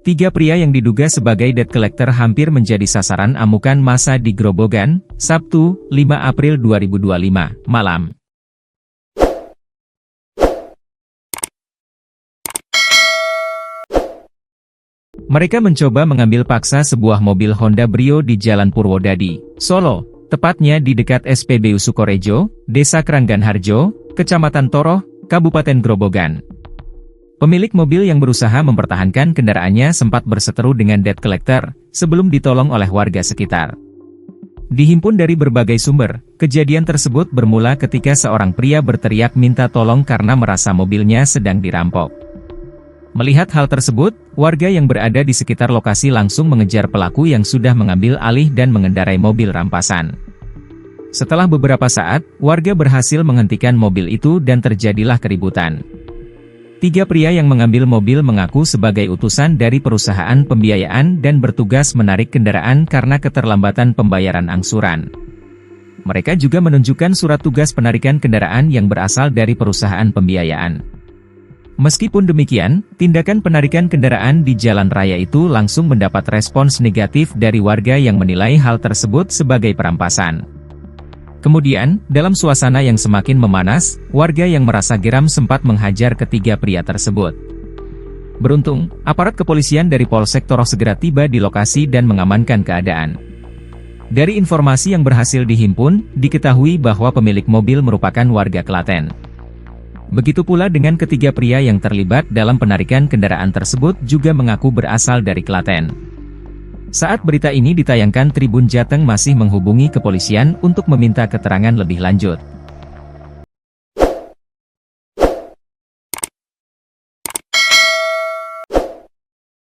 Tiga pria yang diduga sebagai debt collector hampir menjadi sasaran amukan massa di Grobogan, Sabtu, 5 April 2025, malam. Mereka mencoba mengambil paksa sebuah mobil Honda Brio di Jalan Purwodadi, Solo, tepatnya di dekat SPBU Sukorejo, Desa Krangganharjo, Kecamatan Toroh, Kabupaten Grobogan. Pemilik mobil yang berusaha mempertahankan kendaraannya sempat berseteru dengan debt collector, sebelum ditolong oleh warga sekitar. Dihimpun dari berbagai sumber, kejadian tersebut bermula ketika seorang pria berteriak minta tolong karena merasa mobilnya sedang dirampok. Melihat hal tersebut, warga yang berada di sekitar lokasi langsung mengejar pelaku yang sudah mengambil alih dan mengendarai mobil rampasan. Setelah beberapa saat, warga berhasil menghentikan mobil itu dan terjadilah keributan. Tiga pria yang mengambil mobil mengaku sebagai utusan dari perusahaan pembiayaan dan bertugas menarik kendaraan karena keterlambatan pembayaran angsuran. Mereka juga menunjukkan surat tugas penarikan kendaraan yang berasal dari perusahaan pembiayaan. Meskipun demikian, tindakan penarikan kendaraan di jalan raya itu langsung mendapat respons negatif dari warga yang menilai hal tersebut sebagai perampasan. Kemudian, dalam suasana yang semakin memanas, warga yang merasa geram sempat menghajar ketiga pria tersebut. Beruntung, aparat kepolisian dari Polsek Toroh segera tiba di lokasi dan mengamankan keadaan. Dari informasi yang berhasil dihimpun, diketahui bahwa pemilik mobil merupakan warga Klaten. Begitu pula dengan ketiga pria yang terlibat dalam penarikan kendaraan tersebut juga mengaku berasal dari Klaten. Saat berita ini ditayangkan, Tribun Jateng masih menghubungi kepolisian untuk meminta keterangan lebih lanjut.